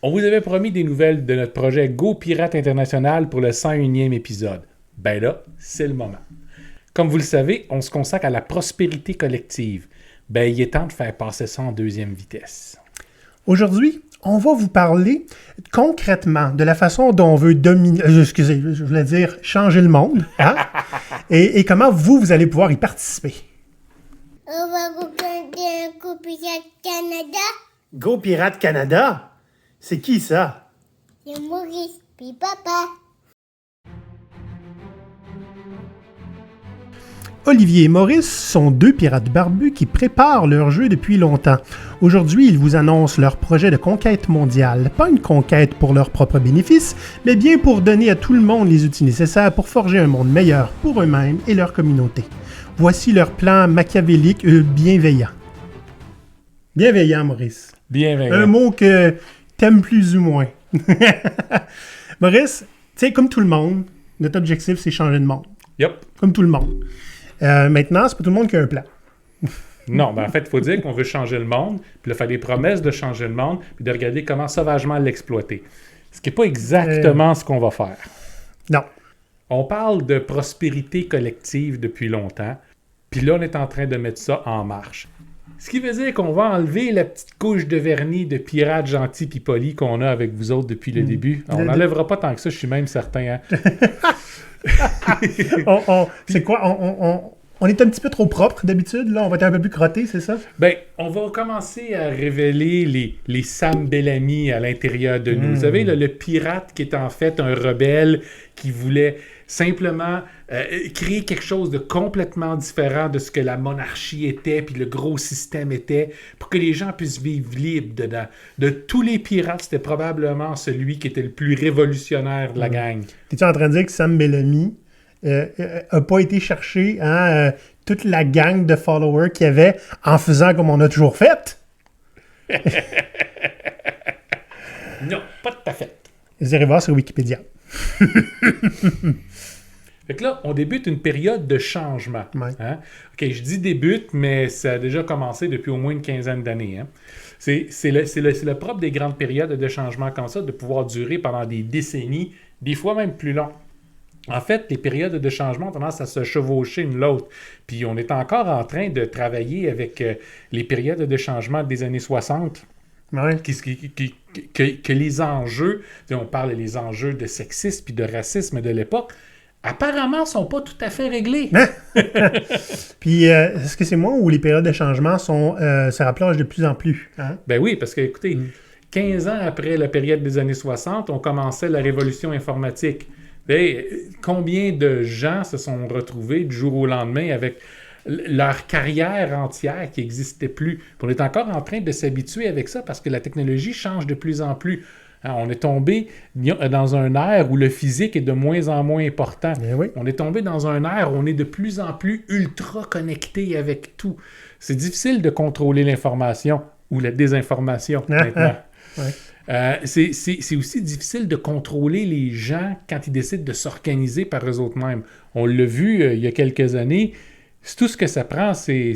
On vous avait promis des nouvelles de notre projet Go Pirate International pour le 101e épisode. Ben là, c'est le moment. Comme vous le savez, on se consacre à la prospérité collective. Ben, il est temps de faire passer ça en deuxième vitesse. Aujourd'hui, on va vous parler concrètement de la façon dont on veut dominer, je voulais dire changer le monde, hein? et comment vous allez pouvoir y participer. On va vous regarder un coup Pirate Canada. Go Pirate Canada? C'est qui ça? C'est Maurice, puis papa. Olivier et Maurice sont deux pirates barbus qui préparent leur jeu depuis longtemps. Aujourd'hui, ils vous annoncent leur projet de conquête mondiale. Pas une conquête pour leur propre bénéfice, mais bien pour donner à tout le monde les outils nécessaires pour forger un monde meilleur pour eux-mêmes et leur communauté. Voici leur plan machiavélique bienveillant. Bienveillant, Maurice. Bienvenue. Un mot que t'aimes plus ou moins. Maurice, tu sais, comme tout le monde, notre objectif, c'est changer le monde. Yep. Comme tout le monde. Maintenant, c'est pas tout le monde qui a un plan. Non, ben en fait, il faut dire qu'on veut changer le monde, puis de faire des promesses de changer le monde, puis de regarder comment sauvagement l'exploiter. Ce qui n'est pas exactement ce qu'on va faire. Non. On parle de prospérité collective depuis longtemps, puis là, on est en train de mettre ça en marche. Ce qui veut dire qu'on va enlever la petite couche de vernis de pirate gentil puis poli qu'on a avec vous autres depuis le début. On n'enlèvera pas tant que ça, je suis même certain. Hein? C'est quoi? On est un petit peu trop propre d'habitude, là. On va être un peu plus crotté, c'est ça? Ben, on va commencer à révéler les Sam Bellamy à l'intérieur de nous. Vous savez, le pirate qui est en fait un rebelle qui voulait simplement créer quelque chose de complètement différent de ce que la monarchie était, puis le gros système était, pour que les gens puissent vivre libres dedans. De tous les pirates, c'était probablement celui qui était le plus révolutionnaire de la gang. T'es-tu en train de dire que Sam Bellamy a pas été chercher toute la gang de followers qu'il y avait en faisant comme on a toujours fait? Non, pas tout à fait. Vous irez voir sur Wikipédia. Fait que là, on débute une période de changement. Ouais. Hein? OK, je dis débute, mais ça a déjà commencé depuis au moins une quinzaine d'années. Hein? C'est le propre des grandes périodes de changement comme ça, de pouvoir durer pendant des décennies, des fois même plus long. En fait, les périodes de changement ont tendance à se chevaucher une l'autre. Puis on est encore en train de travailler avec les périodes de changement des années 60. Ouais. Que les enjeux, on parle des enjeux de sexisme puis de racisme de l'époque, apparemment, ne sont pas tout à fait réglés. Puis, est-ce que c'est moi où les périodes de changement se rapprochent de plus en plus? Hein? Ben oui, parce que, écoutez, 15 ans après la période des années 60, on commençait la révolution informatique. Et combien de gens se sont retrouvés du jour au lendemain avec leur carrière entière qui n'existait plus? Puis on est encore en train de s'habituer avec ça parce que la technologie change de plus en plus. On est tombé dans un ère où le physique est de moins en moins important. Oui. On est tombé dans un ère où on est de plus en plus ultra connecté avec tout. C'est difficile de contrôler l'information ou la désinformation maintenant. Ouais. C'est aussi difficile de contrôler les gens quand ils décident de s'organiser par eux-mêmes. On l'a vu il y a quelques années. Tout ce que ça prend, c'est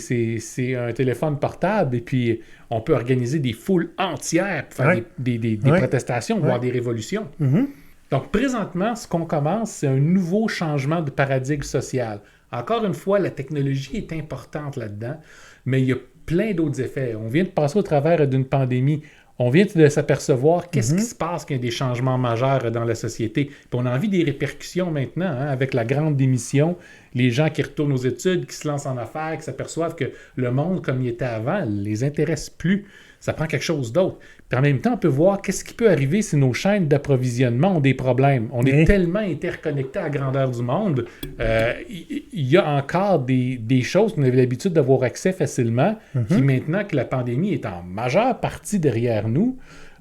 un téléphone portable et puis on peut organiser des foules entières pour faire des protestations, voire des révolutions. Mm-hmm. Donc, présentement, ce qu'on commence, c'est un nouveau changement de paradigme social. Encore une fois, la technologie est importante là-dedans, mais il y a plein d'autres effets. On vient de passer au travers d'une pandémie. On vient de s'apercevoir qu'est-ce qui se passe quand il y a des changements majeurs dans la société. Puis on a envie des répercussions maintenant, hein, avec la grande démission, les gens qui retournent aux études, qui se lancent en affaires, qui s'aperçoivent que le monde comme il était avant ne les intéresse plus. Ça prend quelque chose d'autre. Puis en même temps, on peut voir qu'est-ce qui peut arriver si nos chaînes d'approvisionnement ont des problèmes. On est tellement interconnectés à la grandeur du monde. Il y a encore des choses qu'on avait l'habitude d'avoir accès facilement, qui maintenant que la pandémie est en majeure partie derrière nous,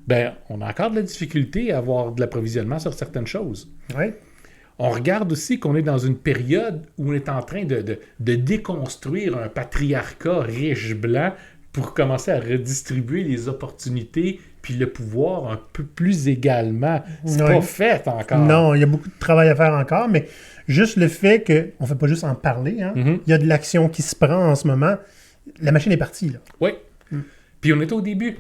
ben, on a encore de la difficulté à avoir de l'approvisionnement sur certaines choses. Ouais. On regarde aussi qu'on est dans une période où on est en train de déconstruire un patriarcat riche blanc pour commencer à redistribuer les opportunités puis le pouvoir un peu plus également. C'est pas fait encore. Non, il y a beaucoup de travail à faire encore, mais juste le fait qu'on ne fait pas juste en parler, hein, il y a de l'action qui se prend en ce moment, la machine est partie, là. Oui. Puis on est au début.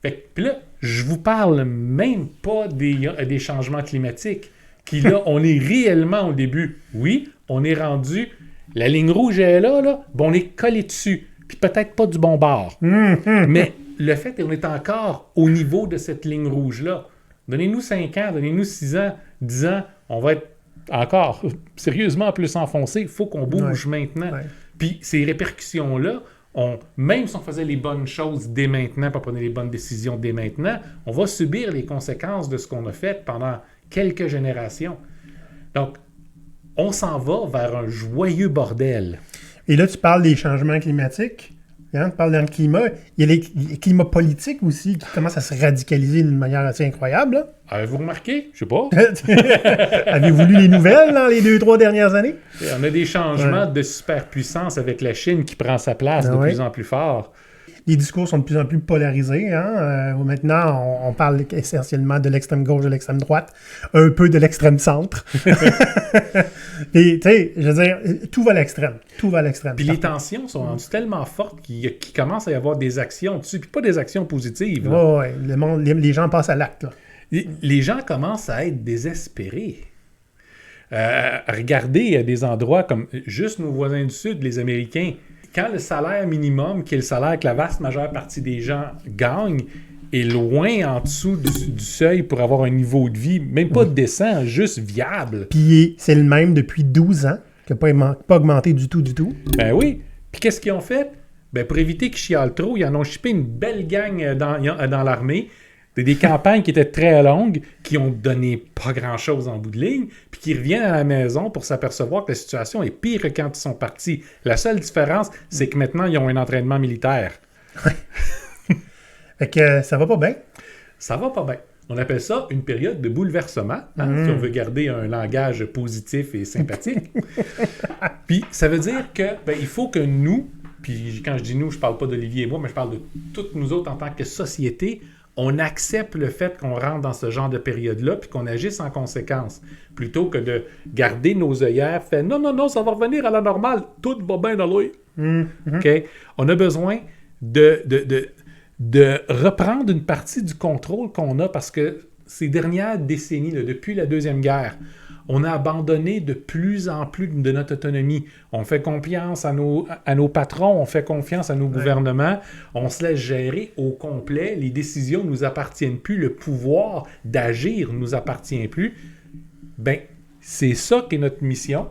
Puis là, je vous parle même pas des changements climatiques, qui là, on est réellement au début. Oui, on est rendu, la ligne rouge est là, bon, on est collé dessus, puis peut-être pas du bon bord. Mais le fait qu'on est encore au niveau de cette ligne rouge-là. Donnez-nous 5 ans, donnez-nous 6 ans, 10 ans, on va être encore sérieusement plus enfoncé. Il faut qu'on bouge maintenant. Ouais. Puis ces répercussions-là, même si on faisait les bonnes choses dès maintenant, pas prendre les bonnes décisions dès maintenant, on va subir les conséquences de ce qu'on a fait pendant quelques générations. Donc, on s'en va vers un joyeux bordel. Et là, tu parles des changements climatiques. Hein? Tu parles dans le climat. Il y a les climats politiques aussi qui commencent à se radicaliser d'une manière assez incroyable. Là. Avez-vous remarqué? Je sais pas. Avez-vous lu les nouvelles dans les 2-3 dernières années? On a des changements de superpuissance avec la Chine qui prend sa place de plus en plus fort. Les discours sont de plus en plus polarisés. Hein? Maintenant, on parle essentiellement de l'extrême gauche, de l'extrême droite, un peu de l'extrême centre. Et tu sais, je veux dire, tout va à l'extrême. Tout va à l'extrême. Puis les tensions sont rendues tellement fortes qu'il commence à y avoir des actions dessus, puis pas des actions positives. Oui, les gens passent à l'acte. Là. Les gens commencent à être désespérés. Regardez des endroits comme juste nos voisins du Sud, les Américains. Quand le salaire minimum, qui est le salaire que la vaste majeure partie des gens gagnent, est loin en dessous du seuil pour avoir un niveau de vie, même pas décent, juste viable. Puis c'est le même depuis 12 ans, qui n'a pas augmenté du tout. Ben oui. Puis qu'est-ce qu'ils ont fait? Ben pour éviter qu'ils chialent trop, ils en ont chippé une belle gang dans l'armée. Des campagnes qui étaient très longues, qui ont donné pas grand-chose en bout de ligne, puis qui reviennent à la maison pour s'apercevoir que la situation est pire que quand ils sont partis. La seule différence, c'est que maintenant, ils ont un entraînement militaire. Fait que ça va pas bien. Ça va pas bien. On appelle ça une période de bouleversement, si on veut garder un langage positif et sympathique. Puis ça veut dire que il faut que nous, puis quand je dis nous, je parle pas d'Olivier et moi, mais je parle de toutes nous autres en tant que société, on accepte le fait qu'on rentre dans ce genre de période-là puis qu'on agisse en conséquence, plutôt que de garder nos œillères, fait non, ça va revenir à la normale, tout va bien dans l'œil. OK? On a besoin de reprendre une partie du contrôle qu'on a parce que ces dernières décennies, là, depuis la Deuxième Guerre, on a abandonné de plus en plus de notre autonomie. On fait confiance à nos patrons, on fait confiance à nos gouvernements, on se laisse gérer au complet, les décisions ne nous appartiennent plus, le pouvoir d'agir ne nous appartient plus. Ben, c'est ça qui est notre mission.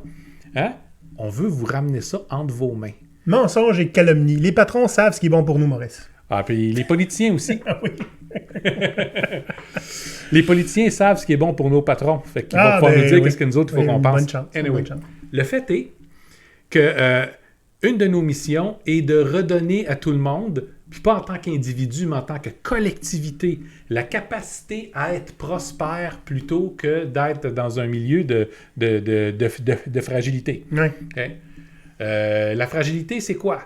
Hein? On veut vous ramener ça entre vos mains. Mensonge et calomnie. Les patrons savent ce qui est bon pour nous, Maurice. Ah, puis les politiciens aussi. Ah oui. Les politiciens savent ce qui est bon pour nos patrons. Fait qu'ils vont pouvoir nous dire qu'est-ce que nous autres, il faut qu'on pense. Bonne chance. Anyway, le fait est que une de nos missions est de redonner à tout le monde, puis pas en tant qu'individu, mais en tant que collectivité, la capacité à être prospère plutôt que d'être dans un milieu de fragilité. Ouais. Okay? La fragilité, c'est quoi?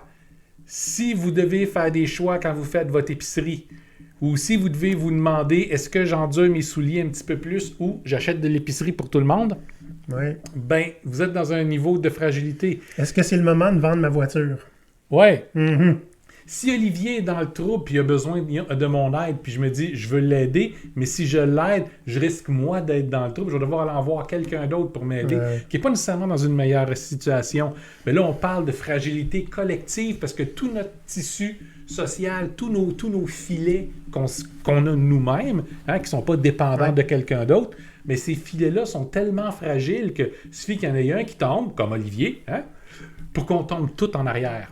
Si vous devez faire des choix quand vous faites votre épicerie, ou si vous devez vous demander est-ce que j'endure mes souliers un petit peu plus ou j'achète de l'épicerie pour tout le monde, Ouais. ben vous êtes dans un niveau de fragilité. Est-ce que c'est le moment de vendre ma voiture? Ouais. Mm-hmm. Si Olivier est dans le trouble puis il a besoin de mon aide, puis je me dis je veux l'aider, mais si je l'aide, je risque moi d'être dans le trouble, je vais devoir aller en voir quelqu'un d'autre pour m'aider, qui n'est pas nécessairement dans une meilleure situation. Mais là, on parle de fragilité collective parce que tout notre tissu social, tous nos filets qu'on a nous-mêmes, qui ne sont pas dépendants de quelqu'un d'autre, mais ces filets-là sont tellement fragiles que suffit qu'il y en ait un qui tombe, comme Olivier, pour qu'on tombe tout en arrière.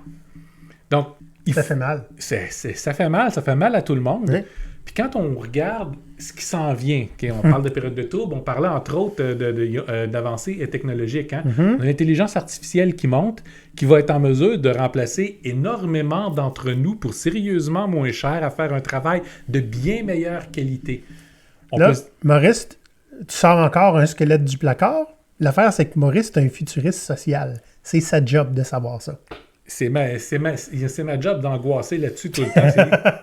Donc, ça fait mal. Ça fait mal à tout le monde. Oui. Puis quand on regarde ce qui s'en vient, on parle de période de trouble, on parlait entre autres d'avancées technologiques. On a l'intelligence artificielle qui monte, qui va être en mesure de remplacer énormément d'entre nous pour sérieusement moins cher à faire un travail de bien meilleure qualité. Maurice, tu sors encore un squelette du placard. L'affaire, c'est que Maurice est un futuriste social. C'est sa job de savoir ça. C'est ma job d'angoisser là-dessus tout le temps.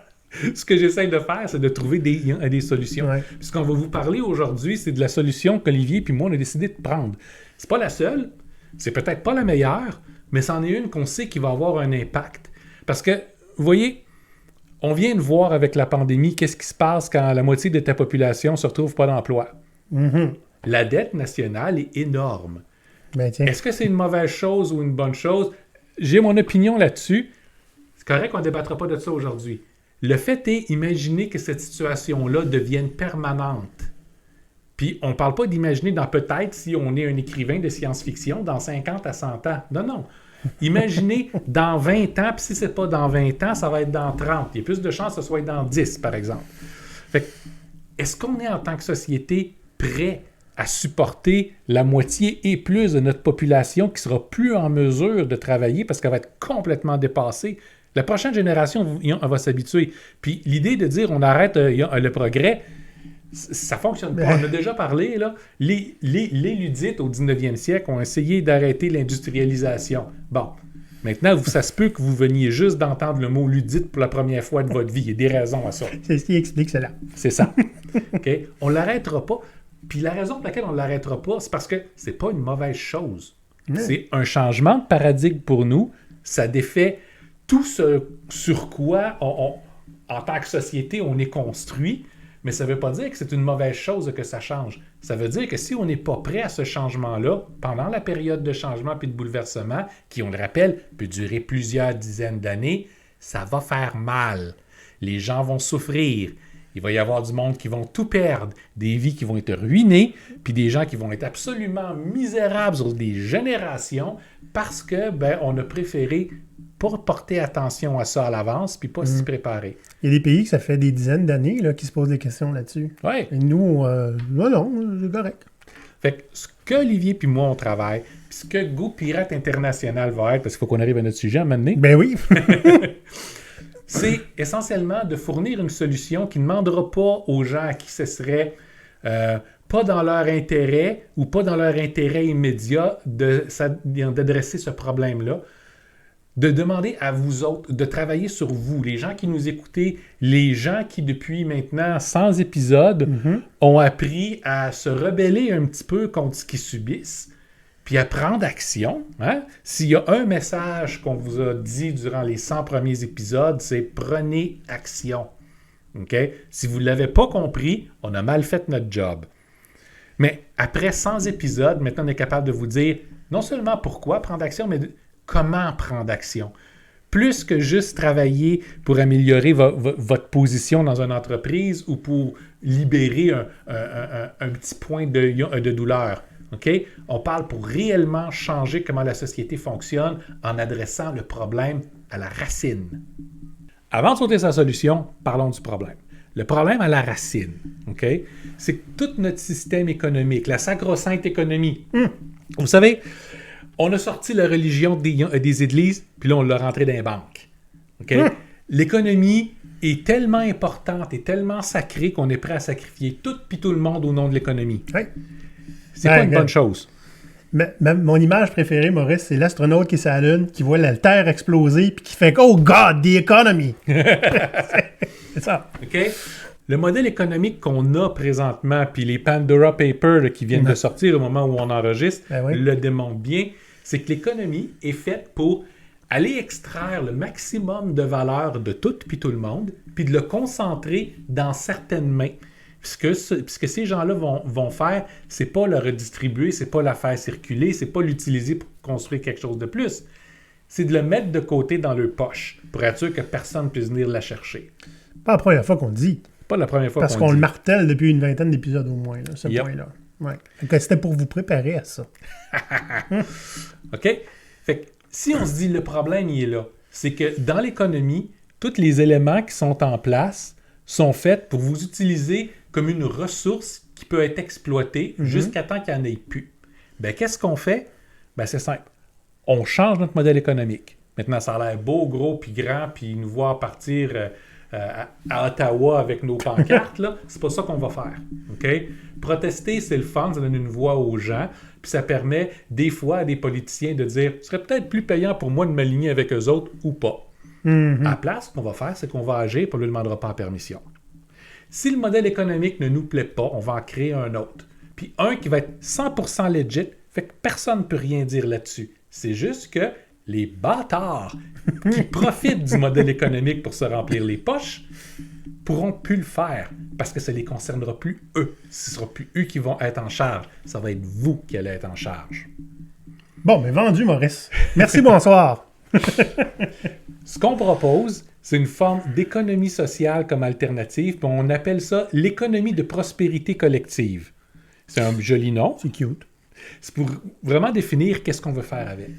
Ce que j'essaie de faire, c'est de trouver des solutions. Ouais. Puis ce qu'on va vous parler aujourd'hui, c'est de la solution qu'Olivier et moi, on a décidé de prendre. C'est pas la seule, c'est peut-être pas la meilleure, mais c'en est une qu'on sait qui va avoir un impact. Parce que, vous voyez, On vient de voir avec la pandémie qu'est-ce qui se passe quand la moitié de ta population ne se retrouve pas d'emploi. La dette nationale est énorme. Ben, tiens. Est-ce que c'est une mauvaise chose ou une bonne chose? J'ai mon opinion là-dessus. C'est correct qu'on ne débattra pas de ça aujourd'hui. Le fait est, imaginez que cette situation-là devienne permanente. Puis, on ne parle pas d'imaginer dans peut-être si on est un écrivain de science-fiction dans 50 à 100 ans. Non, non. Imaginez dans 20 ans, puis si ce n'est pas dans 20 ans, ça va être dans 30. Il y a plus de chances que ce soit dans 10, par exemple. Fait que, est-ce qu'on est en tant que société prêt à supporter la moitié et plus de notre population qui sera plus en mesure de travailler parce qu'elle va être complètement dépassée? La prochaine génération, elle va s'habituer. Puis l'idée de dire on arrête le progrès, ça ne fonctionne pas. On a déjà parlé, là. Les ludites au 19e siècle ont essayé d'arrêter l'industrialisation. Bon, maintenant, ça se peut que vous veniez juste d'entendre le mot ludite pour la première fois de votre vie. Il y a des raisons à ça. C'est ce qui explique cela. C'est ça. OK? On ne l'arrêtera pas. Puis la raison pour laquelle on ne l'arrêtera pas, c'est parce que c'est pas une mauvaise chose. C'est un changement de paradigme pour nous. Ça défait tout ce sur quoi, en tant que société, on est construit. Mais ça ne veut pas dire que c'est une mauvaise chose que ça change. Ça veut dire que si on n'est pas prêt à ce changement-là, pendant la période de changement puis de bouleversement, qui, on le rappelle, peut durer plusieurs dizaines d'années, ça va faire mal. Les gens vont souffrir. Il va y avoir du monde qui vont tout perdre, des vies qui vont être ruinées, puis des gens qui vont être absolument misérables sur des générations parce que on a préféré pas porter attention à ça à l'avance puis pas s'y préparer. Il y a des pays que ça fait des dizaines d'années là, qui se posent des questions là-dessus. Oui. Et nous, non, c'est correct. Fait que ce qu'Olivier puis moi, on travaille, puis ce que Go Pirate International va être, parce qu'il faut qu'on arrive à notre sujet à un moment donné, Ben oui. c'est essentiellement de fournir une solution qui ne demandera pas aux gens à qui ce serait pas dans leur intérêt ou pas dans leur intérêt immédiat d'adresser ce problème-là, de demander à vous autres de travailler sur vous, les gens qui nous écoutez, les gens qui depuis maintenant 100 épisodes ont appris à se rebeller un petit peu contre ce qu'ils subissent, puis à prendre action. Hein? S'il y a un message qu'on vous a dit durant les 100 premiers épisodes, c'est « prenez action ». Okay? Si vous ne l'avez pas compris, on a mal fait notre job. Mais après 100 épisodes, maintenant on est capable de vous dire non seulement pourquoi prendre action, mais comment prendre action. Plus que juste travailler pour améliorer votre position dans une entreprise ou pour libérer un petit point de douleur. Okay? On parle pour réellement changer comment la société fonctionne en adressant le problème à la racine. Avant de sauter sa solution, parlons du problème. Le problème à la racine, okay? C'est que tout notre système économique, la sacro-sainte économie, vous savez, on a sorti la religion des églises, puis là, on l'a rentré dans les banques. Okay? L'économie est tellement importante et tellement sacrée qu'on est prêt à sacrifier tout puis tout le monde au nom de l'économie. Oui. C'est pas une bonne chose. Mon image préférée, Maurice, c'est l'astronaute qui est sur la Lune, qui voit la Terre exploser, puis qui fait « Oh God, the economy! » C'est ça. OK? Le modèle économique qu'on a présentement, puis les Pandora Papers là, qui viennent de sortir au moment où on enregistre, le démontrent bien, c'est que l'économie est faite pour aller extraire le maximum de valeur de tout puis tout le monde, puis de le concentrer dans certaines mains. Ce que ces gens-là vont faire, c'est pas le redistribuer, c'est pas la faire circuler, c'est pas l'utiliser pour construire quelque chose de plus. C'est de le mettre de côté dans leur poche pour être sûr que personne ne puisse venir la chercher. Pas la première fois qu'on le dit. Pas la première fois Parce qu'on le martèle depuis une vingtaine d'épisodes au moins, là, ce point-là. Ouais. Donc, c'était pour vous préparer à ça. OK? Fait que si on se dit le problème, il est là, c'est que dans l'économie, tous les éléments qui sont en place sont faits pour vous utiliser comme une ressource qui peut être exploitée jusqu'à temps qu'il n'y en ait plus. Bien, qu'est-ce qu'on fait? Bien, c'est simple. On change notre modèle économique. Maintenant, ça a l'air beau, gros, puis grand, puis nous voir partir à Ottawa avec nos pancartes, là. C'est pas ça qu'on va faire. OK? Protester, c'est le fun, ça donne une voix aux gens, puis ça permet des fois à des politiciens de dire « Ce serait peut-être plus payant pour moi de m'aligner avec eux autres ou pas. » À la place, ce qu'on va faire, c'est qu'on va agir et on ne lui demandera pas en permission. Si le modèle économique ne nous plaît pas, on va en créer un autre. Puis un qui va être 100% legit, fait que personne ne peut rien dire là-dessus. C'est juste que les bâtards qui profitent du modèle économique pour se remplir les poches pourront plus le faire parce que ça ne les concernera plus eux. Ce ne sera plus eux qui vont être en charge. Ça va être vous qui allez être en charge. Bon, mais vendu, Maurice. Merci, bonsoir. Ce qu'on propose, c'est une forme d'économie sociale comme alternative, puis on appelle ça l'économie de prospérité collective. C'est un joli nom. C'est cute. C'est pour vraiment définir qu'est-ce qu'on veut faire avec.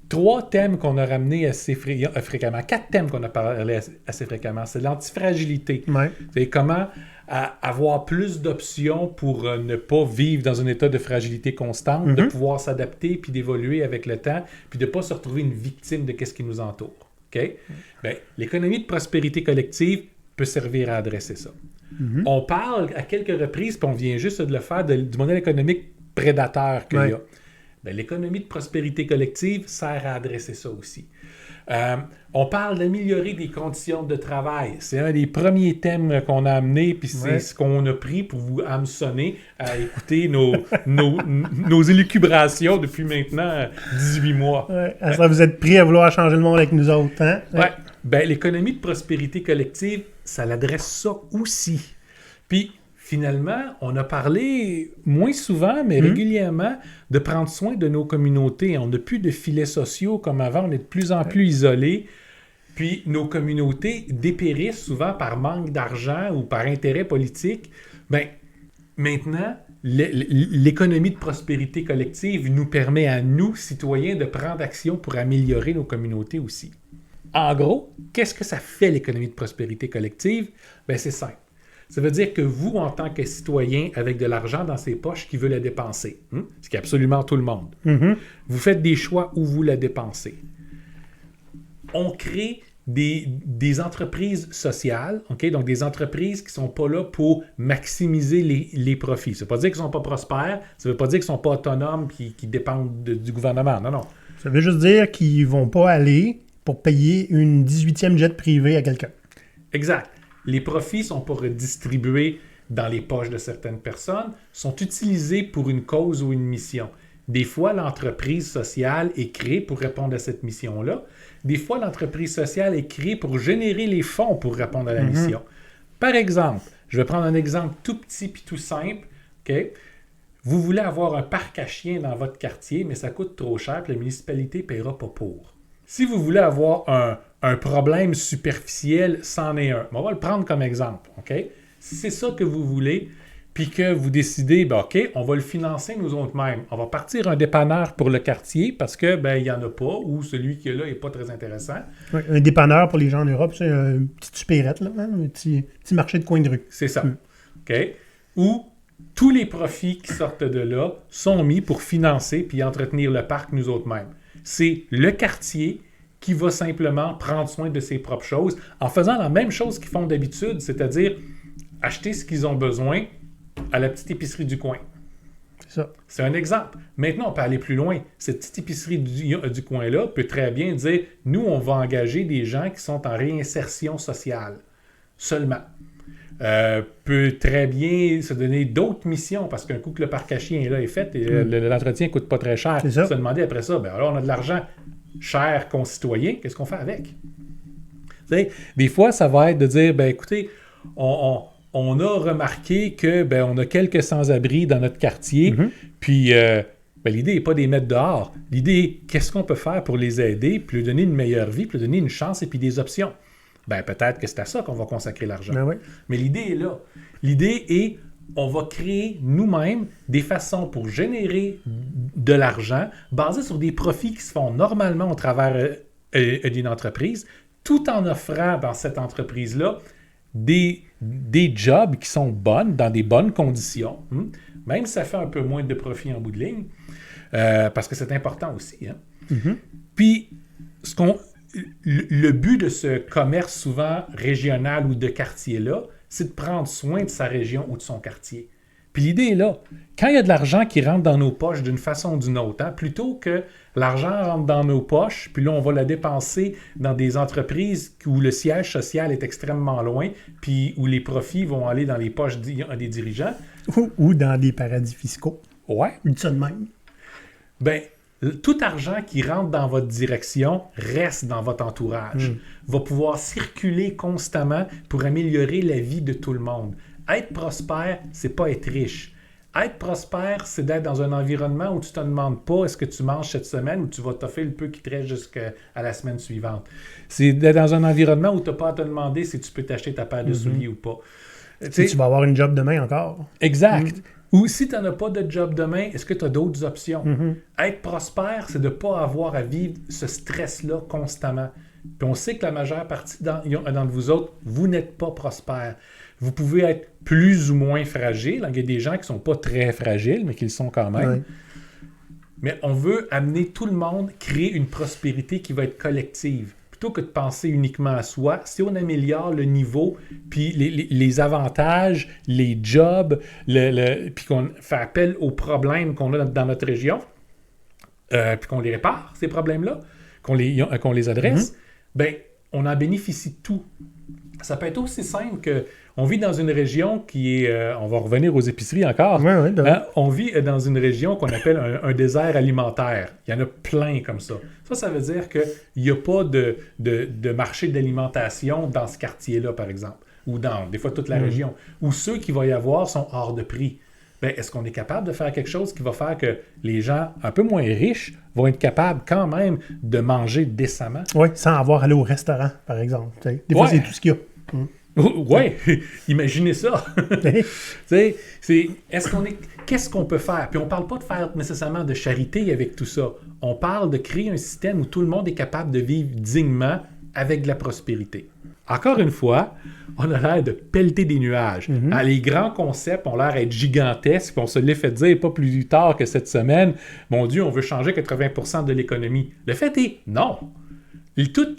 3 thèmes qu'on a ramenés assez fréquemment. 4 thèmes qu'on a parlé assez fréquemment. C'est l'antifragilité. Ouais. C'est comment avoir plus d'options pour ne pas vivre dans un état de fragilité constante, de pouvoir s'adapter puis d'évoluer avec le temps, puis de ne pas se retrouver une victime de ce qui nous entoure. OK? Bien, l'économie de prospérité collective peut servir à adresser ça. On parle à quelques reprises, puis on vient juste de le faire, du modèle économique prédateur qu'il y a. Bien, l'économie de prospérité collective sert à adresser ça aussi. On parle d'améliorer des conditions de travail. C'est un des premiers thèmes qu'on a amené, puis c'est ce qu'on a pris pour vous hameçonner à écouter nos élucubrations depuis maintenant 18 mois. Ouais. À ça, vous êtes pris à vouloir changer le monde avec nous autres, hein? Ouais. Ben, l'économie de prospérité collective, ça l'adresse ça aussi. Puis, finalement, on a parlé moins souvent, mais régulièrement, de prendre soin de nos communautés. On n'a plus de filets sociaux comme avant, on est de plus en plus isolés. Puis, nos communautés dépérissent souvent par manque d'argent ou par intérêt politique. Bien, maintenant, l'économie de prospérité collective nous permet à nous, citoyens, de prendre action pour améliorer nos communautés aussi. En gros, qu'est-ce que ça fait l'économie de prospérité collective? Bien, c'est simple. Ça veut dire que vous, en tant que citoyen avec de l'argent dans ses poches qui veut la dépenser, ce qui est absolument tout le monde, vous faites des choix où vous la dépensez. On crée des entreprises sociales, okay? Donc des entreprises qui ne sont pas là pour maximiser les profits. Ça ne veut pas dire qu'ils ne sont pas prospères, ça ne veut pas dire qu'ils ne sont pas autonomes qui dépendent du gouvernement. Non, non. Ça veut juste dire qu'ils ne vont pas aller pour payer une 18e jet privée à quelqu'un. Exact. Les profits ne sont pas redistribués dans les poches de certaines personnes, sont utilisés pour une cause ou une mission. Des fois, l'entreprise sociale est créée pour répondre à cette mission-là. Des fois, l'entreprise sociale est créée pour générer les fonds pour répondre à la mission. Par exemple, je vais prendre un exemple tout petit puis tout simple. Okay? Vous voulez avoir un parc à chiens dans votre quartier, mais ça coûte trop cher et la municipalité ne paiera pas pour. Si vous voulez avoir un problème superficiel, c'en est un. On va le prendre comme exemple. Okay? Si c'est ça que vous voulez, puis que vous décidez, ben OK, on va le financer nous autres mêmes. On va partir un dépanneur pour le quartier parce que il n'y en a pas ou celui qui est là n'est pas très intéressant. Ouais, un dépanneur pour les gens en Europe, c'est une petite supérette, là, hein? Un petit marché de coin de rue. C'est ça. OK? Ou tous les profits qui sortent de là sont mis pour financer puis entretenir le parc nous autres mêmes. C'est le quartier qui va simplement prendre soin de ses propres choses en faisant la même chose qu'ils font d'habitude, c'est-à-dire acheter ce qu'ils ont besoin à la petite épicerie du coin. C'est ça. C'est un exemple. Maintenant, on peut aller plus loin. Cette petite épicerie du coin-là peut très bien dire, nous, on va engager des gens qui sont en réinsertion sociale seulement. Peut très bien se donner d'autres missions parce qu'un coup que le parc à chiens est fait, et l'entretien ne coûte pas très cher. C'est ça. Se demander après ça, alors on a de l'argent, chers concitoyens, qu'est-ce qu'on fait avec? Vous savez, des fois, ça va être de dire, écoutez, on a remarqué que on a quelques sans-abri dans notre quartier, puis l'idée n'est pas de les mettre dehors. L'idée est qu'est-ce qu'on peut faire pour les aider, puis leur donner une meilleure vie, puis leur donner une chance et puis des options. Peut-être que c'est à ça qu'on va consacrer l'argent. Oui. Mais l'idée est là. L'idée est on va créer nous-mêmes des façons pour générer de l'argent basées sur des profits qui se font normalement au travers d'une entreprise, tout en offrant dans cette entreprise-là des jobs qui sont bonnes, dans des bonnes conditions, même si ça fait un peu moins de profit en bout de ligne, parce que c'est important aussi. Puis, le but de ce commerce souvent régional ou de quartier-là, c'est de prendre soin de sa région ou de son quartier. Puis l'idée est là. Quand il y a de l'argent qui rentre dans nos poches d'une façon ou d'une autre, plutôt que l'argent rentre dans nos poches, puis là, on va la dépenser dans des entreprises où le siège social est extrêmement loin, puis où les profits vont aller dans les poches des dirigeants. Ou dans des paradis fiscaux. Ouais. Une ça de même. Tout argent qui rentre dans votre direction reste dans votre entourage, va pouvoir circuler constamment pour améliorer la vie de tout le monde. Être prospère, c'est pas être riche. Être prospère, c'est d'être dans un environnement où tu ne te demandes pas est-ce que tu manges cette semaine ou tu vas toffer le peu qui te reste jusqu'à la semaine suivante. C'est d'être dans un environnement où tu n'as pas à te demander si tu peux t'acheter ta paire de souliers ou pas. Si tu vas avoir une job demain encore. Exact. Ou si tu n'en as pas de job demain, est-ce que tu as d'autres options? Être prospère, c'est de ne pas avoir à vivre ce stress-là constamment. Puis on sait que la majeure partie d'entre vous autres, vous n'êtes pas prospère. Vous pouvez être plus ou moins fragile. Il y a des gens qui ne sont pas très fragiles, mais qui le sont quand même. Mais on veut amener tout le monde, créer une prospérité qui va être collective. Plutôt que de penser uniquement à soi, si on améliore le niveau, puis les avantages, les jobs, puis qu'on fait appel aux problèmes qu'on a dans notre région, puis qu'on les répare, ces problèmes-là, qu'on les adresse, ben on en bénéficie de tout. Ça peut être aussi simple que on vit dans une région qui est... on va revenir aux épiceries encore. On vit dans une région qu'on appelle un désert alimentaire. Il y en a plein comme ça. Ça veut dire qu'il n'y a pas de marché d'alimentation dans ce quartier-là, par exemple, ou dans, des fois, toute la région, où ceux qu'il va y avoir sont hors de prix. Ben, est-ce qu'on est capable de faire quelque chose qui va faire que les gens un peu moins riches vont être capables quand même de manger décemment? Oui, sans avoir à aller au restaurant, par exemple. Des fois, c'est tout ce qu'il y a. Oui, imaginez ça. Qu'est-ce qu'on peut faire? Puis on ne parle pas de faire nécessairement de charité avec tout ça. On parle de créer un système où tout le monde est capable de vivre dignement avec de la prospérité. Encore une fois, on a l'air de pelleter des nuages. Les grands concepts ont l'air d'être gigantesques, puis on se l'est fait dire pas plus tard que cette semaine. Mon Dieu, on veut changer 80% de l'économie. Le fait est, non. Tous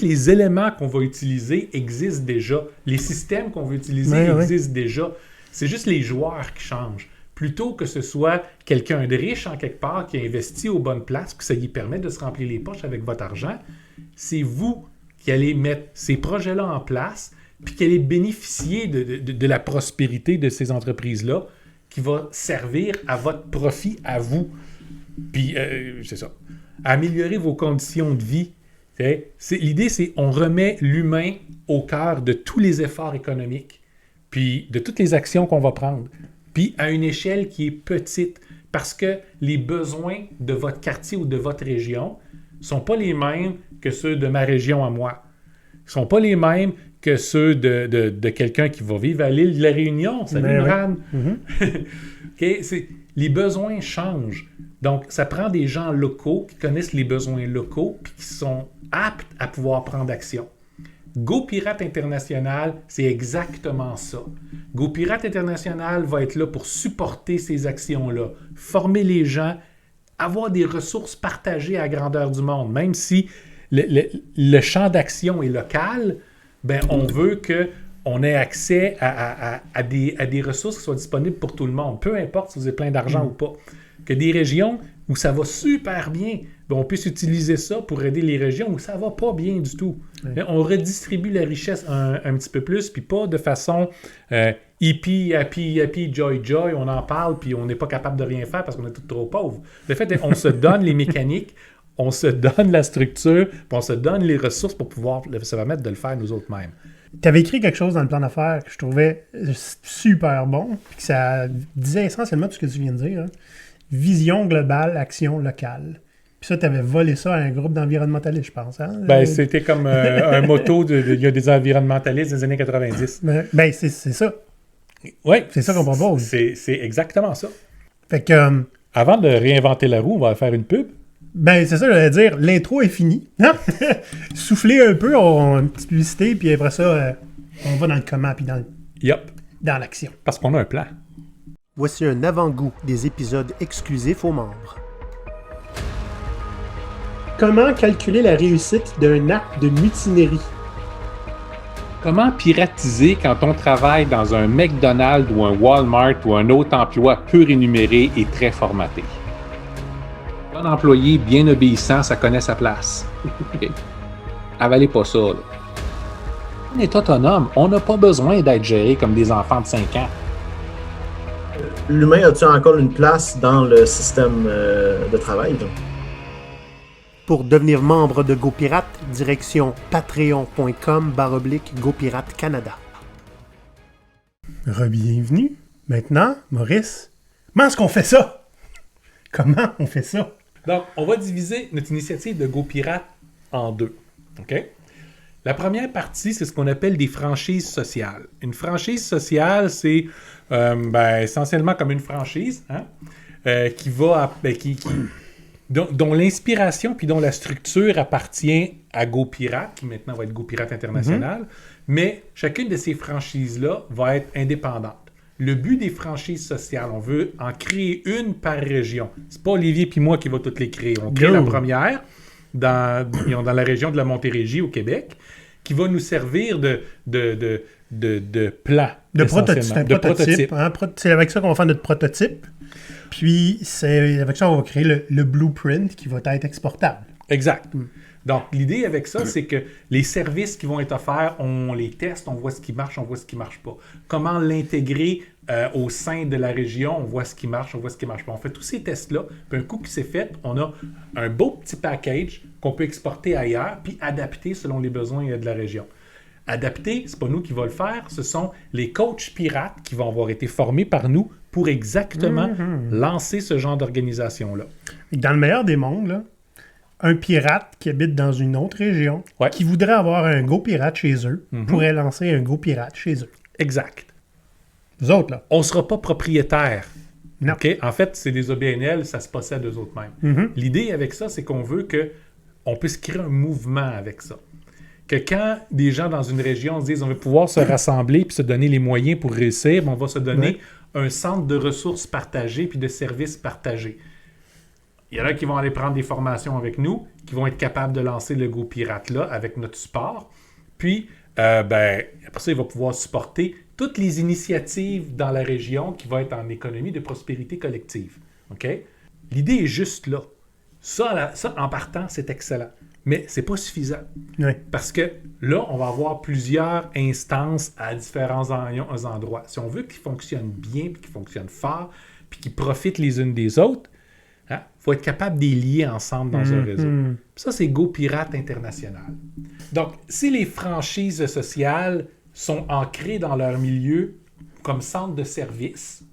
les éléments qu'on va utiliser existent déjà. Les systèmes qu'on veut utiliser existent déjà. C'est juste les joueurs qui changent. Plutôt que ce soit quelqu'un de riche en quelque part qui a investi aux bonnes places, que ça lui permet de se remplir les poches avec votre argent, c'est vous qui allez mettre ces projets-là en place, puis qui allez bénéficier de la prospérité de ces entreprises-là, qui va servir à votre profit, à vous. Puis, c'est ça. Améliorer vos conditions de vie. L'idée, c'est on remet l'humain au cœur de tous les efforts économiques, puis de toutes les actions qu'on va prendre, puis à une échelle qui est petite, parce que les besoins de votre quartier ou de votre région ne sont pas les mêmes que ceux de ma région à moi. Ils ne sont pas les mêmes que ceux de quelqu'un qui va vivre à l'île de la Réunion. Salut, Moran! Les besoins changent. Donc, ça prend des gens locaux qui connaissent les besoins locaux puis qui sont aptes à pouvoir prendre action. Go Pirate International, c'est exactement ça. Go Pirate International va être là pour supporter ces actions-là, former les gens, avoir des ressources partagées à la grandeur du monde. Même si le champ d'action est local, ben on veut qu'on ait accès à des ressources qui soient disponibles pour tout le monde, peu importe si vous avez plein d'argent ou pas. Que des régions où ça va super bien, ben on puisse utiliser ça pour aider les régions où ça va pas bien du tout. On redistribue la richesse un petit peu plus, puis pas de façon hippie, happy, joy, on en parle, puis on n'est pas capable de rien faire parce qu'on est tous trop pauvres. Le fait, on se donne les mécaniques, on se donne la structure, puis on se donne les ressources pour pouvoir se permettre de le faire nous autres mêmes. Tu avais écrit quelque chose dans le plan d'affaires que je trouvais super bon, puis que ça disait essentiellement tout ce que tu viens de dire. Vision globale, action locale. Puis ça, tu avais volé ça à un groupe d'environnementalistes, je pense. Hein? Ben, c'était comme un motto il y a des environnementalistes des années 90. Ben, c'est ça. Oui. C'est ça qu'on propose. C'est exactement ça. Fait que... avant de réinventer la roue, on va faire une pub. Ben, c'est ça, j'allais dire. L'intro est finie. Souffler un peu, on a une petite publicité, puis après ça, on va dans le comment, puis dans l'action. Parce qu'on a un plan. Voici un avant-goût des épisodes exclusifs aux membres. Comment calculer la réussite d'un acte de mutinerie? Comment piratiser quand on travaille dans un McDonald's ou un Walmart ou un autre emploi peu rémunéré et très formaté? Un employé bien obéissant, ça connaît sa place. Okay. Avalez pas ça, là. On est autonome. On n'a pas besoin d'être géré comme des enfants de 5 ans. L'humain a-t-il encore une place dans le système de travail? Donc? Pour devenir membre de GoPirate, direction patreon.com/GoPirate Canada. Re-bienvenue. Maintenant, Maurice, comment est-ce qu'on fait ça? Comment on fait ça? Donc, on va diviser notre initiative de GoPirate en deux. OK? La première partie, c'est ce qu'on appelle des franchises sociales. Une franchise sociale, c'est essentiellement comme une franchise dont l'inspiration puis dont la structure appartient à GoPirate, qui maintenant va être GoPirate International, mais chacune de ces franchises-là va être indépendante. Le but des franchises sociales, on veut en créer une par région. C'est pas Olivier puis moi qui va toutes les créer. On crée la première dans la région de la Montérégie au Québec, qui va nous servir de plan. De prototype. Hein? C'est avec ça qu'on va faire notre prototype. Puis, c'est avec ça qu'on va créer le blueprint qui va être exportable. Exact. Donc, l'idée avec ça, c'est que les services qui vont être offerts, on les teste, on voit ce qui marche, on voit ce qui ne marche pas. Comment l'intégrer au sein de la région, on voit ce qui marche, on voit ce qui ne marche pas. On fait tous ces tests-là, puis un coup qui s'est fait, on a un beau petit package qu'on peut exporter ailleurs, puis adapter selon les besoins de la région. Adapter, c'est pas nous qui va le faire, ce sont les coachs pirates qui vont avoir été formés par nous pour exactement lancer ce genre d'organisation-là. Dans le meilleur des mondes, là, un pirate qui habite dans une autre région, qui voudrait avoir un GoPirate chez eux, pourrait lancer un GoPirate chez eux. Exact. Vous autres, là? On ne sera pas propriétaire. Non. Okay? En fait, c'est des OBNL, ça se possède eux autres mêmes. L'idée avec ça, c'est qu'on veut qu'on puisse créer un mouvement avec ça. Que quand des gens dans une région se disent on va pouvoir se rassembler puis se donner les moyens pour réussir, on va se donner un centre de ressources partagées puis de services partagés. Il y en a qui vont aller prendre des formations avec nous, qui vont être capables de lancer le GoPirate là avec notre support. Puis, après ça, il va pouvoir supporter toutes les initiatives dans la région qui vont être en économie de prospérité collective. OK? L'idée est juste là. Ça, en partant, c'est excellent. Mais c'est pas suffisant. Oui. Parce que là, on va avoir plusieurs instances à différents endroits. Si on veut qu'ils fonctionnent bien, puis qu'ils fonctionnent fort, puis qu'ils profitent les unes des autres, il faut être capable de les lier ensemble dans un réseau. Puis ça, c'est GoPirate International. Donc, si les franchises sociales sont ancrées dans leur milieu comme centre de service,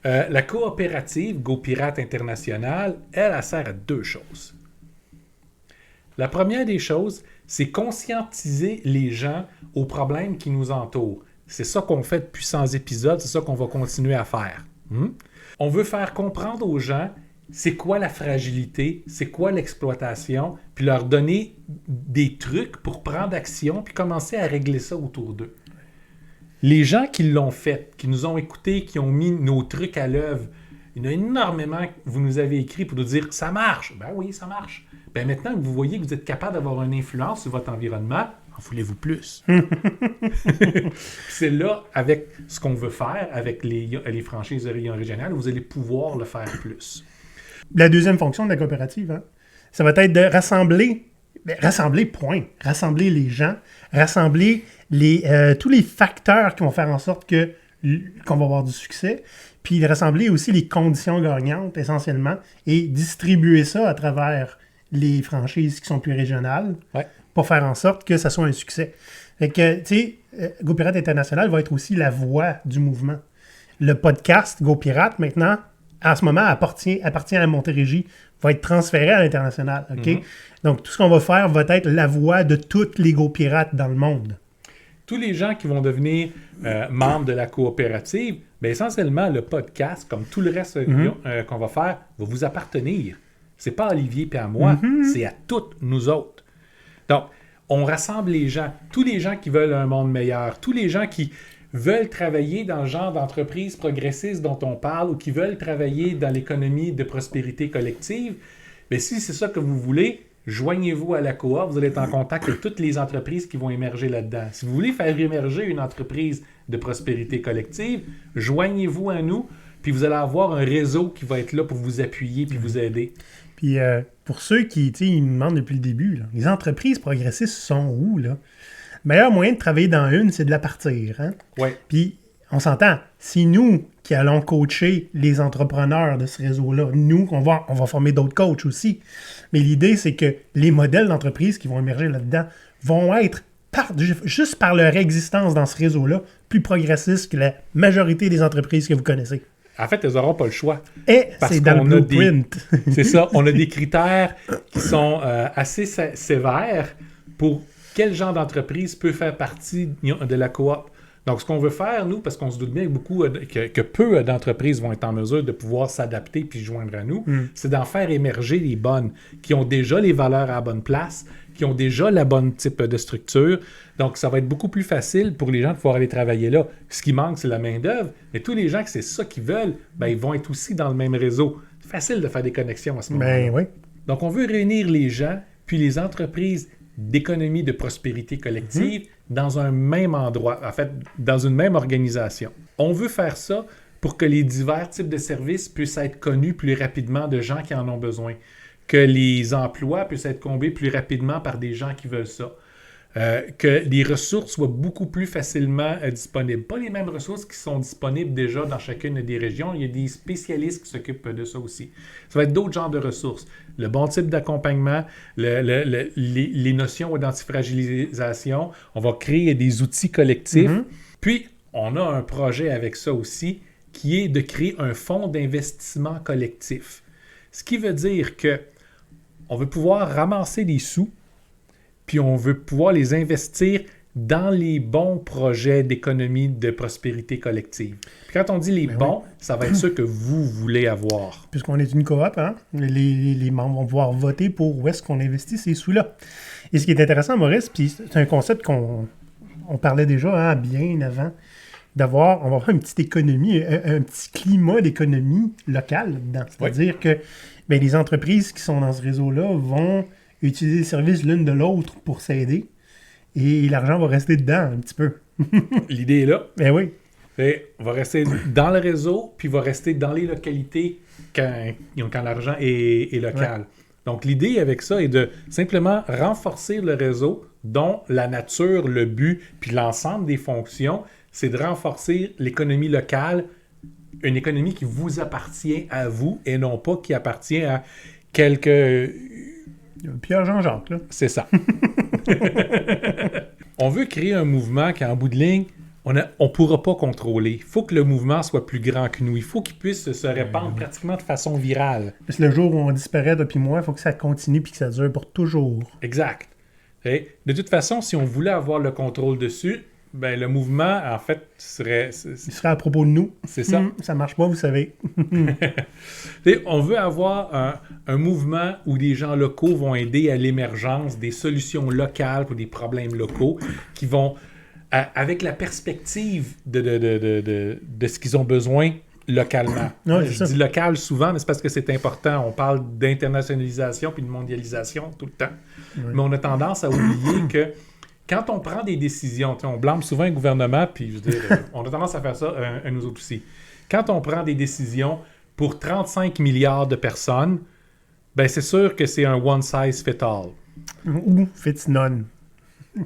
la coopérative GoPirate International, elle sert à deux choses. La première des choses, c'est conscientiser les gens aux problèmes qui nous entourent. C'est ça qu'on fait depuis 100 épisodes, c'est ça qu'on va continuer à faire. On veut faire comprendre aux gens c'est quoi la fragilité, c'est quoi l'exploitation, puis leur donner des trucs pour prendre action, puis commencer à régler ça autour d'eux. Les gens qui l'ont fait, qui nous ont écoutés, qui ont mis nos trucs à l'œuvre, il y en a énormément que vous nous avez écrit pour nous dire « ça marche ». Ben oui, ça marche. Ben maintenant que vous voyez que vous êtes capable d'avoir une influence sur votre environnement, en voulez-vous plus? C'est là, avec ce qu'on veut faire, avec les franchises régionales, vous allez pouvoir le faire plus. La deuxième fonction de la coopérative, ça va être de rassembler les gens, rassembler tous les facteurs qui vont faire en sorte qu'on va avoir du succès, puis rassembler aussi les conditions gagnantes essentiellement et distribuer ça à travers les franchises qui sont plus régionales pour faire en sorte que ça soit un succès. Fait que, tu sais, GoPirate International va être aussi la voix du mouvement. Le podcast GoPirate, maintenant, en ce moment, appartient à Montérégie, va être transféré à l'international. OK? Donc, tout ce qu'on va faire va être la voix de toutes les GoPirates dans le monde. Tous les gens qui vont devenir membres de la coopérative, bien, essentiellement, le podcast, comme tout le reste qu'on va faire, va vous appartenir. C'est pas à Olivier et à moi, c'est à toutes nous autres. Donc, on rassemble les gens, tous les gens qui veulent un monde meilleur, tous les gens qui veulent travailler dans le genre d'entreprise progressiste dont on parle ou qui veulent travailler dans l'économie de prospérité collective, bien, si c'est ça que vous voulez, joignez-vous à la coop, vous allez être en contact avec toutes les entreprises qui vont émerger là-dedans. Si vous voulez faire émerger une entreprise de prospérité collective, joignez-vous à nous, puis vous allez avoir un réseau qui va être là pour vous appuyer puis vous aider. Puis pour ceux qui ils nous demandent depuis le début, là, les entreprises progressistes sont où, là? Le meilleur moyen de travailler dans une, c'est de la partir. Hein? Oui. Puis on s'entend, c'est nous qui allons coacher les entrepreneurs de ce réseau-là. Nous, on va former d'autres coachs aussi. Mais l'idée, c'est que les modèles d'entreprise qui vont émerger là-dedans vont être, juste par leur existence dans ce réseau-là, plus progressistes que la majorité des entreprises que vous connaissez. En fait, elles n'auront pas le choix. Et c'est dans le blueprint. C'est ça. On a des critères qui sont assez sévères pour quel genre d'entreprise peut faire partie de la coop. Donc, ce qu'on veut faire, nous, parce qu'on se doute bien que peu d'entreprises vont être en mesure de pouvoir s'adapter puis joindre à nous, c'est d'en faire émerger les bonnes, qui ont déjà les valeurs à la bonne place, qui ont déjà la bonne type de structure. Donc, ça va être beaucoup plus facile pour les gens de pouvoir aller travailler là. Ce qui manque, c'est la main-d'œuvre. Mais tous les gens que c'est ça qu'ils veulent, ben, ils vont être aussi dans le même réseau. C'est facile de faire des connexions à ce moment-là. Ben oui. Donc, on veut réunir les gens, puis les entreprises d'économie de prospérité collective dans un même endroit, en fait, dans une même organisation. On veut faire ça pour que les divers types de services puissent être connus plus rapidement de gens qui en ont besoin, que les emplois puissent être comblés plus rapidement par des gens qui veulent ça, que les ressources soient beaucoup plus facilement disponibles. Pas les mêmes ressources qui sont disponibles déjà dans chacune des régions. Il y a des spécialistes qui s'occupent de ça aussi. Ça va être d'autres genres de ressources. Le bon type d'accompagnement, les notions d'antifragilisation. On va créer des outils collectifs. Puis, on a un projet avec ça aussi qui est de créer un fonds d'investissement collectif. Ce qui veut dire que on veut pouvoir ramasser des sous puis on veut pouvoir les investir dans les bons projets d'économie de prospérité collective. Puis quand on dit les bons, ça va être ceux que vous voulez avoir. Puisqu'on est une coop, hein, les membres vont pouvoir voter pour où est-ce qu'on investit ces sous-là. Et ce qui est intéressant, Maurice, puis c'est un concept qu'on parlait déjà bien avant, on va avoir une petite économie, un petit climat d'économie locale là-dedans. C'est-à-dire que les entreprises qui sont dans ce réseau-là vont utiliser les services l'une de l'autre pour s'aider et l'argent va rester dedans un petit peu. L'idée est là. Ben oui. On va rester dans le réseau, puis va rester dans les localités quand l'argent est local. Ouais. Donc, l'idée avec ça est de simplement renforcer le réseau dont la nature, le but, puis l'ensemble des fonctions, c'est de renforcer l'économie locale, une économie qui vous appartient à vous et non pas qui appartient à quelques... Pierre Jean-Jacques, là. C'est ça. On veut créer un mouvement qui, en bout de ligne, on ne pourra pas contrôler. Il faut que le mouvement soit plus grand que nous. Il faut qu'il puisse se répandre pratiquement de façon virale. Parce que le jour où on disparaît depuis moi, il faut que ça continue et que ça dure pour toujours. Exact. Et de toute façon, si on voulait avoir le contrôle dessus, ben, le mouvement, en fait, il serait à propos de nous. C'est ça. Ça marche pas, vous savez. On veut avoir un mouvement où des gens locaux vont aider à l'émergence des solutions locales pour des problèmes locaux qui vont, avec la perspective de ce qu'ils ont besoin localement. Je dis local souvent, mais c'est parce que c'est important. On parle d'internationalisation puis de mondialisation tout le temps. Oui. Mais on a tendance à oublier que quand on prend des décisions, on blâme souvent un gouvernement, puis je veux dire, on a tendance à faire ça à nous autres aussi. Quand on prend des décisions pour 35 milliards de personnes, ben c'est sûr que c'est un one size fit all. Ou fits none.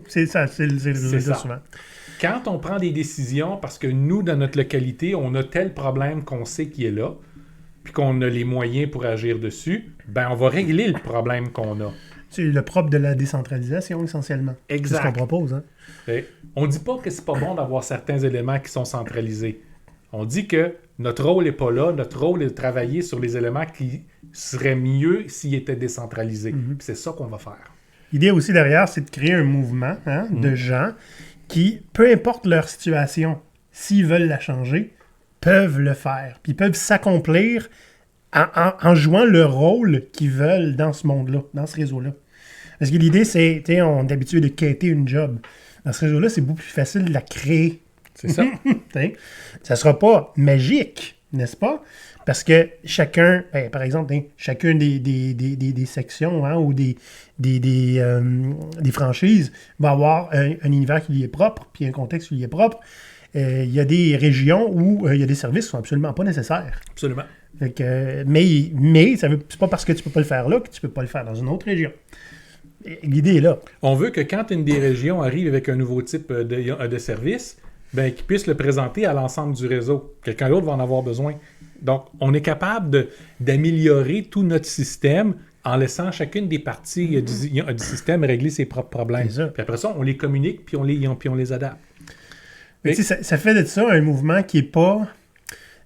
C'est ça, c'est le résultat souvent. Quand on prend des décisions parce que nous, dans notre localité, on a tel problème qu'on sait qui est là, puis qu'on a les moyens pour agir dessus, ben on va régler le problème qu'on a. C'est le propre de la décentralisation, essentiellement. Exact. C'est ce qu'on propose. Hein? On ne dit pas que c'est pas bon d'avoir certains éléments qui sont centralisés. On dit que notre rôle n'est pas là. Notre rôle est de travailler sur les éléments qui seraient mieux s'ils étaient décentralisés. Puis c'est ça qu'on va faire. L'idée aussi derrière, c'est de créer un mouvement de gens qui, peu importe leur situation, s'ils veulent la changer, peuvent le faire. Puis ils peuvent s'accomplir en jouant le rôle qu'ils veulent dans ce monde-là, dans ce réseau-là. Parce que l'idée, c'est, on est habitué de quêter une job. Dans ce réseau-là, c'est beaucoup plus facile de la créer. C'est ça. Ça ne sera pas magique, n'est-ce pas? Parce que chacun, par exemple, chacune des sections ou des franchises va avoir un univers qui lui est propre, puis un contexte qui lui est propre. Il y a des régions où il y a des services qui ne sont absolument pas nécessaires. Absolument. Mais c'est pas parce que tu ne peux pas le faire là que tu ne peux pas le faire dans une autre région. L'idée est là. On veut que quand une des régions arrive avec un nouveau type de service, ben, qu'ils puissent le présenter à l'ensemble du réseau. Quelqu'un d'autre va en avoir besoin. Donc, on est capable d'améliorer tout notre système en laissant chacune des parties du système régler ses propres problèmes. Puis après ça, on les communique, puis on les adapte. Mais tu sais, ça fait de ça un mouvement qui est pas...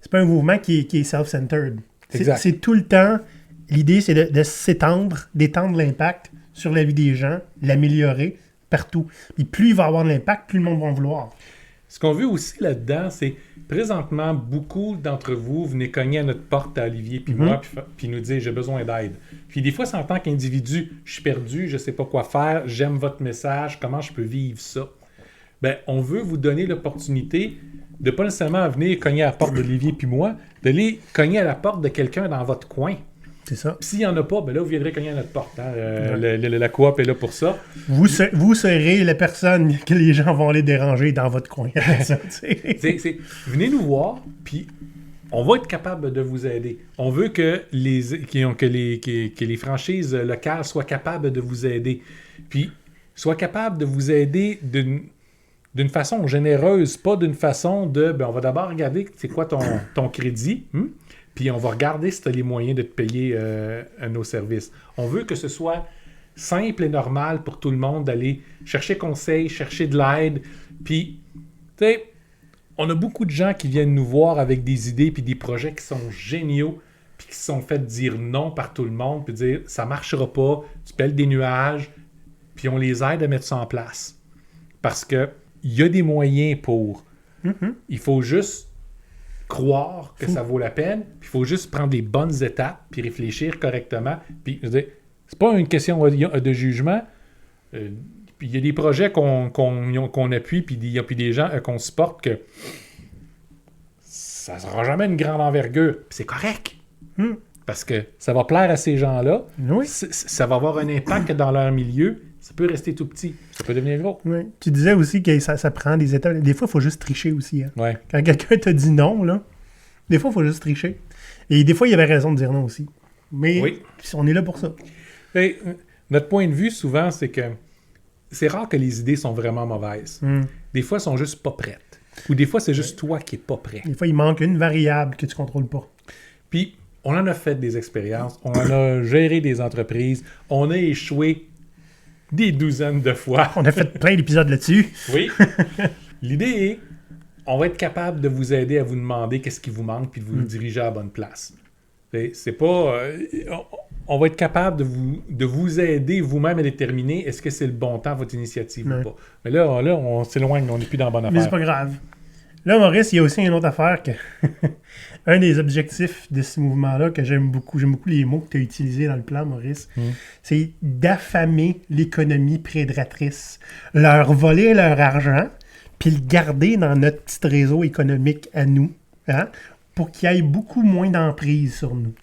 C'est pas un mouvement qui est self-centered. C'est tout le temps... L'idée, c'est de s'étendre, d'étendre l'impact sur la vie des gens, l'améliorer partout. Puis plus il va avoir de l'impact, plus le monde va en vouloir. Ce qu'on veut aussi là-dedans, c'est présentement, beaucoup d'entre vous venez cogner à notre porte, à Olivier puis moi, puis nous dire « j'ai besoin d'aide ». Puis des fois, c'est en tant qu'individu, je suis perdu, je ne sais pas quoi faire, j'aime votre message, comment je peux vivre ça? Bien, on veut vous donner l'opportunité de pas nécessairement venir cogner à la porte d'Olivier puis moi, d'aller cogner à la porte de quelqu'un dans votre coin. C'est ça. S'il n'y en a pas, ben là, vous viendrez cogner à notre porte. Hein? La coop est là pour ça. Vous serez la personne que les gens vont aller déranger dans votre coin. Venez nous voir, puis on va être capable de vous aider. On veut que les franchises locales soient capables de vous aider. Puis, soient capables de vous aider d'une façon généreuse, pas d'une façon de... Ben, on va d'abord regarder c'est quoi ton crédit, puis on va regarder si tu as les moyens de te payer nos services. On veut que ce soit simple et normal pour tout le monde d'aller chercher conseil, chercher de l'aide. Puis, tu sais, on a beaucoup de gens qui viennent nous voir avec des idées puis des projets qui sont géniaux, puis qui se sont fait dire non par tout le monde, puis dire « ça marchera pas, tu pèles des nuages », puis on les aide à mettre ça en place. Parce que il y a des moyens pour. Il faut juste croire que ça vaut la peine, puis il faut juste prendre les bonnes étapes, puis réfléchir correctement. Puis, je veux dire, c'est pas une question de jugement. Puis il y a des projets qu'on appuie, puis il y a des gens qu'on supporte que ça sera jamais une grande envergure. Puis c'est correct. Parce que ça va plaire à ces gens-là. Oui. Ça va avoir un impact dans leur milieu. Ça peut rester tout petit. Ça peut devenir gros. Oui. Tu disais aussi que ça prend des étapes. Des fois, il faut juste tricher aussi. Hein. Ouais. Quand quelqu'un te dit non, là, des fois, il faut juste tricher. Et des fois, il y avait raison de dire non aussi. Mais on est là pour ça. Et, notre point de vue, souvent, c'est que c'est rare que les idées sont vraiment mauvaises. Des fois, elles sont juste pas prêtes. Ou des fois, c'est juste toi qui n'es pas prêt. Des fois, il manque une variable que tu ne contrôles pas. Puis, on en a fait des expériences. On en a géré des entreprises. On a échoué des douzaines de fois. On a fait plein d'épisodes là-dessus. Oui. L'idée est, on va être capable de vous aider à vous demander qu'est-ce qui vous manque puis de vous diriger à la bonne place. C'est pas... on va être capable de vous aider vous-même à déterminer est-ce que c'est le bon temps, votre initiative ou pas. Mais là, on s'éloigne, on n'est plus dans la bonne affaire. Mais c'est pas grave. Là, Maurice, il y a aussi une autre affaire que... Un des objectifs de ce mouvement-là que j'aime beaucoup les mots que tu as utilisés dans le plan, Maurice, c'est d'affamer l'économie prédatrice. Leur voler leur argent, puis le garder dans notre petit réseau économique à nous, hein, pour qu'il y ait beaucoup moins d'emprise sur nous.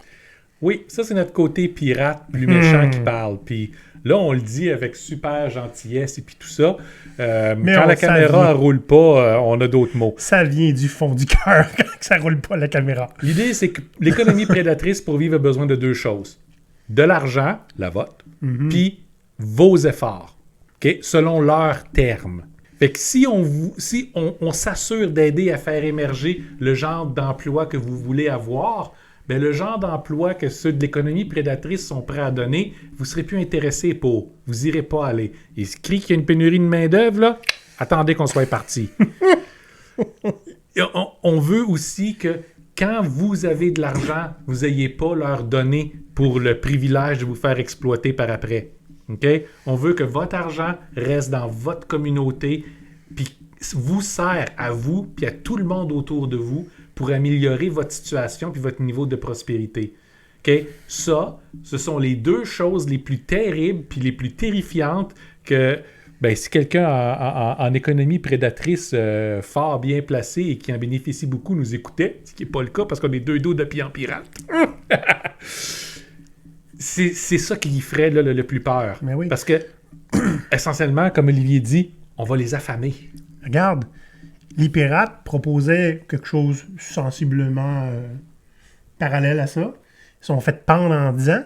Oui, ça, c'est notre côté pirate plus méchant qui parle. Puis là, on le dit avec super gentillesse et puis tout ça. Quand la caméra ne roule pas, on a d'autres mots. Ça vient du fond du cœur quand ça ne roule pas, la caméra. L'idée, c'est que l'économie prédatrice, pour vivre, a besoin de deux choses. De l'argent, la vôtre, puis vos efforts, okay, selon leurs termes. Fait que si on s'assure d'aider à faire émerger le genre d'emploi que vous voulez avoir, ben le genre d'emploi que ceux de l'économie prédatrice sont prêts à donner, vous ne serez plus intéressé pour. Vous n'irez pas aller. Il se crie qu'il y a une pénurie de main-d'œuvre, là. Attendez qu'on soit parti. On veut aussi que quand vous avez de l'argent, vous n'ayez pas leur donner pour le privilège de vous faire exploiter par après. Okay? On veut que votre argent reste dans votre communauté, puis vous sert à vous, puis à tout le monde autour de vous, pour améliorer votre situation puis votre niveau de prospérité. Okay? Ça, ce sont les deux choses les plus terribles puis les plus terrifiantes que si quelqu'un en économie prédatrice fort bien placé et qui en bénéficie beaucoup nous écoutait, ce qui n'est pas le cas parce qu'on est deux dos de pied en pirate. c'est ça qui y ferait là, le plus peur. Mais oui. Parce que, essentiellement, comme Olivier dit, on va les affamer. Regarde, les pirates proposaient quelque chose sensiblement parallèle à ça. Ils sont fait pendre en 10 ans,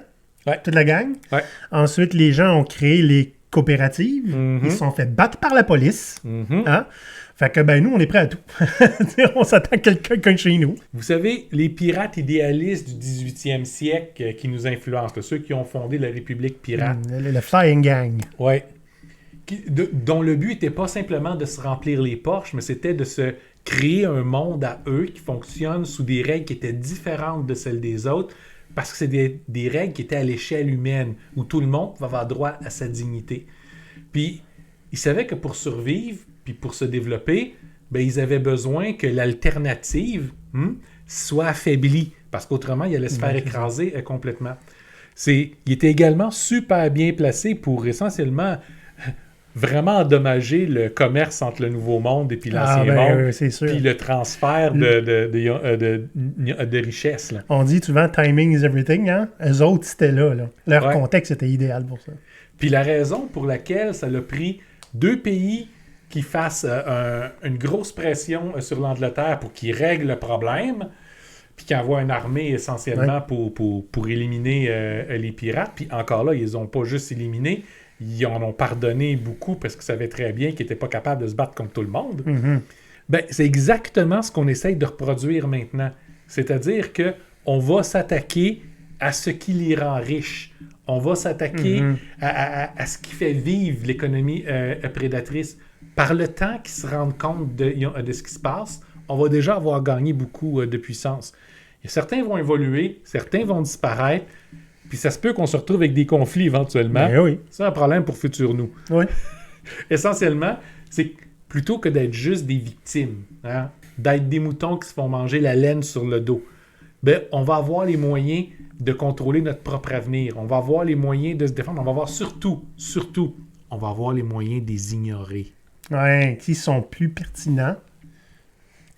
toute la gang. Ouais. Ensuite, les gens ont créé les coopérative. Ils se sont fait battre par la police. Mhm. Hein? Fait que, nous, on est prêts à tout. On s'attend à quelqu'un chez nous. Vous savez, les pirates idéalistes du 18e siècle qui nous influencent, là, ceux qui ont fondé la République pirate, Le Flying Gang. ouais, dont le but n'était pas simplement de se remplir les poches, mais c'était de se créer un monde à eux qui fonctionne sous des règles qui étaient différentes de celles des autres, parce que c'est des règles qui étaient à l'échelle humaine, où tout le monde va avoir droit à sa dignité. Puis, ils savaient que pour survivre, puis pour se développer, ils avaient besoin que l'alternative soit affaiblie, parce qu'autrement, ils allaient se faire écraser complètement. Il était également super bien placé pour essentiellement vraiment endommager le commerce entre le Nouveau Monde et puis l'Ancien Monde, c'est sûr. puis le transfert de richesses. Là. On dit souvent « timing is everything », hein? Eux autres, c'était là. Leur contexte était idéal pour ça. Puis la raison pour laquelle ça l'a pris 2 pays qui fassent une grosse pression sur l'Angleterre pour qu'ils règlent le problème, puis qu'ils envoient une armée essentiellement pour éliminer les pirates. Puis encore là, ils les ont pas juste éliminés, ils en ont pardonné beaucoup parce qu'ils savaient très bien qu'ils n'étaient pas capables de se battre contre tout le monde. Mm-hmm. C'est exactement ce qu'on essaye de reproduire maintenant. C'est-à-dire qu'on va s'attaquer à ce qui les rend riches. On va s'attaquer à ce qui fait vivre l'économie prédatrice. Par le temps qu'ils se rendent compte de ce qui se passe, on va déjà avoir gagné beaucoup de puissance. Et certains vont évoluer, certains vont disparaître, puis ça se peut qu'on se retrouve avec des conflits éventuellement. Oui. C'est un problème pour futur nous. Oui. Essentiellement, c'est plutôt que d'être juste des victimes, hein, d'être des moutons qui se font manger la laine sur le dos, on va avoir les moyens de contrôler notre propre avenir. On va avoir les moyens de se défendre. On va avoir surtout, on va avoir les moyens de les ignorer. Ouais, qui sont plus pertinents.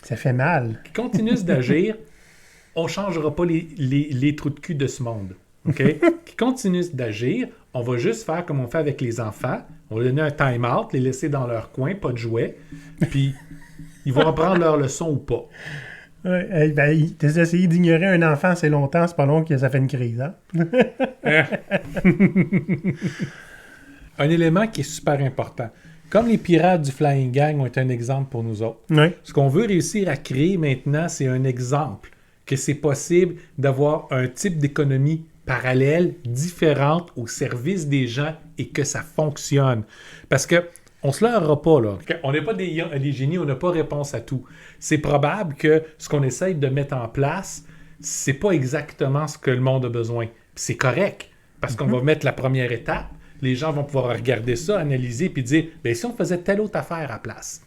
Ça fait mal. Qui continuent d'agir, on ne changera pas les trous de cul de ce monde. OK? Qui continuent d'agir, on va juste faire comme on fait avec les enfants. On va donner un time-out, les laisser dans leur coin, pas de jouets, puis ils vont apprendre leur leçon ou pas. Ouais, essayer d'ignorer un enfant assez longtemps, c'est pas long que ça fait une crise, hein? Un élément qui est super important. Comme les pirates du Flying Gang ont été un exemple pour nous autres. Oui. Ce qu'on veut réussir à créer maintenant, c'est un exemple que c'est possible d'avoir un type d'économie parallèle, différente, au service des gens et que ça fonctionne. Parce que on se leurrera pas, là. On n'est pas des génies, on n'a pas réponse à tout. C'est probable que ce qu'on essaye de mettre en place, c'est pas exactement ce que le monde a besoin. Puis c'est correct, parce qu'on va mettre la première étape. Les gens vont pouvoir regarder ça, analyser, puis dire, si on faisait telle autre affaire à place,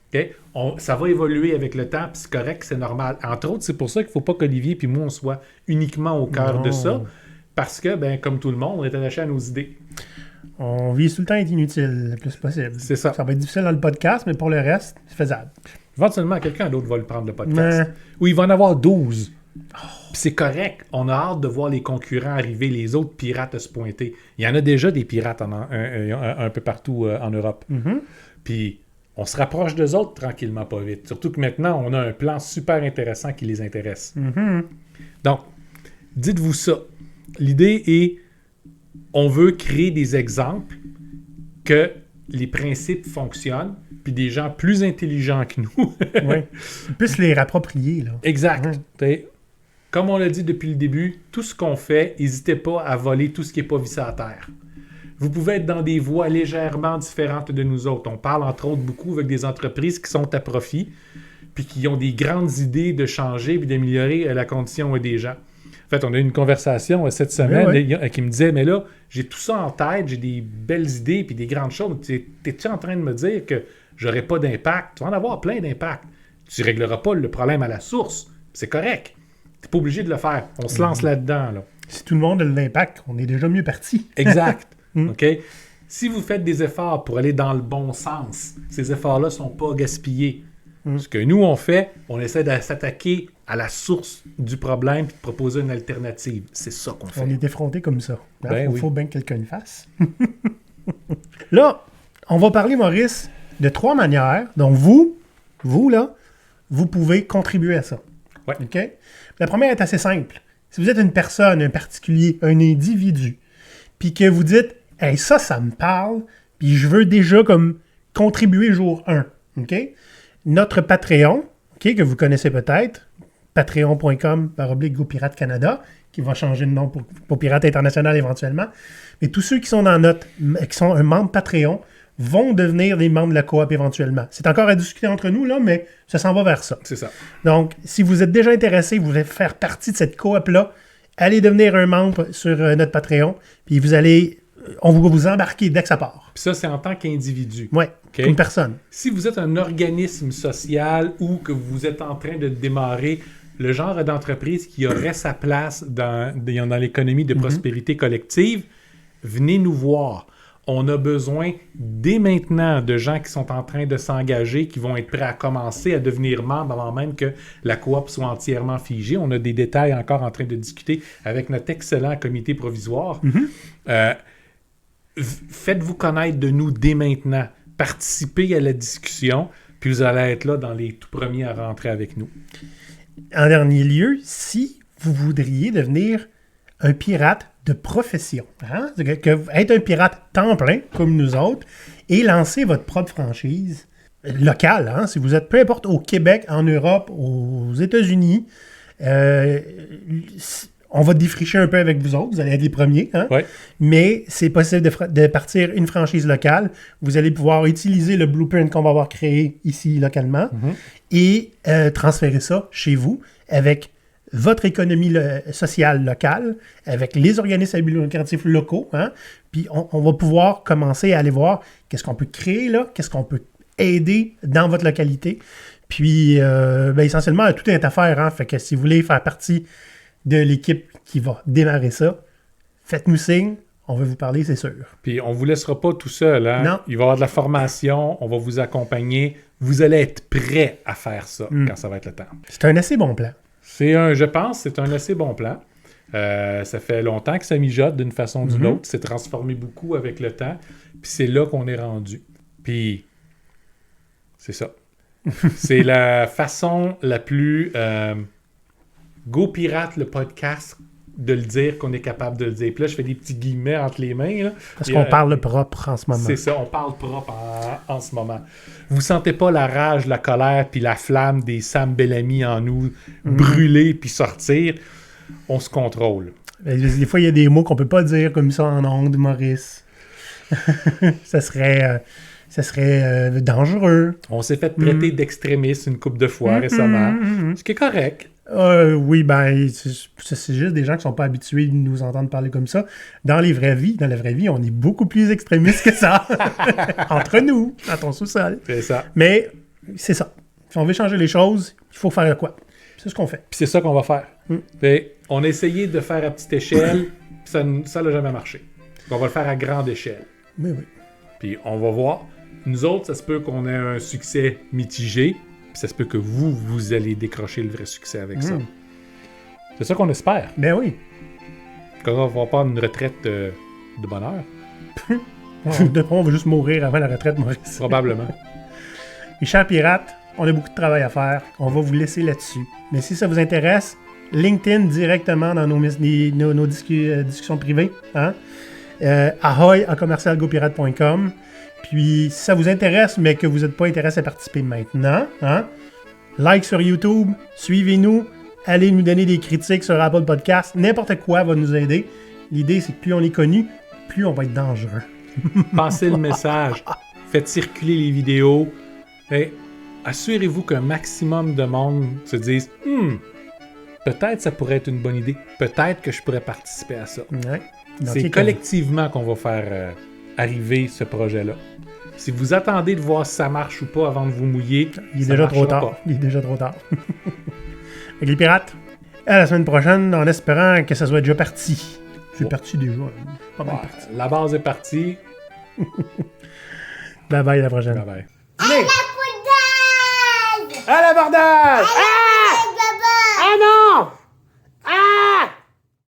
okay? Ça va évoluer avec le temps, puis c'est correct, c'est normal. Entre autres, c'est pour ça qu'il ne faut pas qu'Olivier puis moi, on soit uniquement au cœur de ça, parce que, comme tout le monde, on est attaché à nos idées. On vise tout le temps à être inutile le plus possible. C'est ça. Ça va être difficile dans le podcast, mais pour le reste, c'est faisable. Éventuellement, quelqu'un d'autre va le prendre, le podcast. Ou il va en avoir 12. Puis c'est correct. On a hâte de voir les concurrents arriver, les autres pirates se pointer. Il y en a déjà des pirates un peu partout en Europe. Mm-hmm. Puis on se rapproche d'eux autres tranquillement, pas vite. Surtout que maintenant, on a un plan super intéressant qui les intéresse. Mm-hmm. Donc, dites-vous ça. L'idée est, on veut créer des exemples que les principes fonctionnent, puis des gens plus intelligents que nous. Oui. Ils puissent les rapproprier, là. Exact. Comme on l'a dit depuis le début, tout ce qu'on fait, n'hésitez pas à voler tout ce qui n'est pas vissé à terre. Vous pouvez être dans des voies légèrement différentes de nous autres. On parle entre autres beaucoup avec des entreprises qui sont à profit, puis qui ont des grandes idées de changer puis d'améliorer la condition des gens. En fait, on a eu une conversation cette semaine qui me disait, mais là, j'ai tout ça en tête, j'ai des belles idées puis des grandes choses. T'es-tu en train de me dire que j'aurai pas d'impact? Tu vas en avoir plein d'impact. Tu régleras pas le problème à la source. C'est correct. T'es pas obligé de le faire. On se lance là-dedans. Là. Si tout le monde a de l'impact, on est déjà mieux parti. Exact. OK? Si vous faites des efforts pour aller dans le bon sens, ces efforts-là ne sont pas gaspillés. Ce que nous, on fait, on essaie de s'attaquer à la source du problème et de proposer une alternative. C'est ça qu'on fait. On est effronté comme ça. Il faut bien que quelqu'un le fasse. Là, on va parler, Maurice, de 3 manières dont vous, là, vous pouvez contribuer à ça. Ouais. OK? La première est assez simple. Si vous êtes une personne, un particulier, un individu, puis que vous dites, hey, ça me parle, puis je veux déjà comme contribuer jour 1. OK? Notre Patreon, OK, que vous connaissez peut-être, patreon.com/GoPirate Canada, qui va changer de nom pour Pirate International éventuellement. Mais tous ceux qui sont qui sont un membre Patreon vont devenir des membres de la coop éventuellement. C'est encore à discuter entre nous, là, mais ça s'en va vers ça. C'est ça. Donc, si vous êtes déjà intéressé, vous voulez faire partie de cette coop-là, allez devenir un membre sur notre Patreon, puis on va vous embarquer dès que ça part. Puis ça, c'est en tant qu'individu. Oui, OK? une personne. Si vous êtes un organisme social ou que vous êtes en train de démarrer le genre d'entreprise qui aurait sa place dans l'économie de prospérité collective, venez nous voir. On a besoin dès maintenant de gens qui sont en train de s'engager, qui vont être prêts à commencer à devenir membres avant même que la coop soit entièrement figée. On a des détails encore en train de discuter avec notre excellent comité provisoire. Faites-vous connaître de nous dès maintenant. Participez à la discussion, puis vous allez être là dans les tout premiers à rentrer avec nous. En dernier lieu, si vous voudriez devenir un pirate de profession, hein? Être un pirate temps plein, comme nous autres, et lancer votre propre franchise locale, hein? Si vous êtes peu importe au Québec, en Europe, aux États-Unis, on va défricher un peu avec vous autres, vous allez être les premiers, hein? Ouais. Mais c'est possible de partir une franchise locale. Vous allez pouvoir utiliser le blueprint qu'on va avoir créé ici localement et transférer ça chez vous avec votre économie sociale locale, avec les organismes à but lucratif locaux, hein? Puis on va pouvoir commencer à aller voir qu'est-ce qu'on peut créer là, qu'est-ce qu'on peut aider dans votre localité. Puis, essentiellement, tout est à faire, hein? Fait que si vous voulez faire partie de l'équipe qui va démarrer ça, faites-nous signe, on va vous parler, c'est sûr. Puis on ne vous laissera pas tout seul. Hein? Non. Il va y avoir de la formation, on va vous accompagner. Vous allez être prêt à faire ça quand ça va être le temps. C'est un assez bon plan. Je pense, c'est un assez bon plan. Ça fait longtemps que ça mijote d'une façon ou d'une autre. C'est transformé beaucoup avec le temps. Puis c'est là qu'on est rendu. Puis c'est ça. C'est la façon la plus Go Pirate, le podcast, de le dire qu'on est capable de le dire. Puis là, je fais des petits guillemets entre les mains. Là. Parce qu'on parle propre en ce moment. C'est ça, on parle propre en ce moment. Vous sentez pas la rage, la colère, puis la flamme des Sam Bellamy en nous brûler puis sortir. On se contrôle. Des fois, il y a des mots qu'on peut pas dire comme ça en ondes, Maurice. ça serait dangereux. On s'est fait traiter d'extrémiste une couple de fois récemment. Ce qui est correct. Oui, c'est juste des gens qui sont pas habitués de nous entendre parler comme ça. Dans la vraie vie, on est beaucoup plus extrémistes que ça. Entre nous, dans ton sous-sol. C'est ça. Mais c'est ça. Si on veut changer les choses, il faut faire quoi? C'est ce qu'on fait. Puis c'est ça qu'on va faire. Puis on a essayé de faire à petite échelle, puis ça n'a jamais marché. Donc on va le faire à grande échelle. Oui. Puis on va voir. Nous autres, ça se peut qu'on ait un succès mitigé. Puis ça se peut que vous allez décrocher le vrai succès avec ça. C'est ça qu'on espère. Ben oui. Quand on va prendre une retraite de bonheur. On va juste mourir avant la retraite, Maurice. Probablement. Les chers pirates, on a beaucoup de travail à faire. On va vous laisser là-dessus. Mais si ça vous intéresse, LinkedIn directement dans nos discussions privées. Hein? Ahoy à commercialgopirate.com. Puis, si ça vous intéresse, mais que vous n'êtes pas intéressé à participer maintenant, hein, like sur YouTube, suivez-nous, allez nous donner des critiques sur Apple Podcast, n'importe quoi va nous aider. L'idée, c'est que plus on est connu, plus on va être dangereux. Passez le message, faites circuler les vidéos, et assurez-vous qu'un maximum de monde se dise peut-être ça pourrait être une bonne idée, peut-être que je pourrais participer à ça. Ouais. C'est collectivement qu'on va faire arriver ce projet-là. Si vous attendez de voir si ça marche ou pas avant de vous mouiller, il est déjà trop tard. Il est déjà trop tard. Avec les pirates, à la semaine prochaine, en espérant que ça soit déjà parti. C'est parti déjà. Pas mal parti. La base est partie. Bye bye, à la prochaine. Bye bye. À la poudre! À l'abordage! Ah!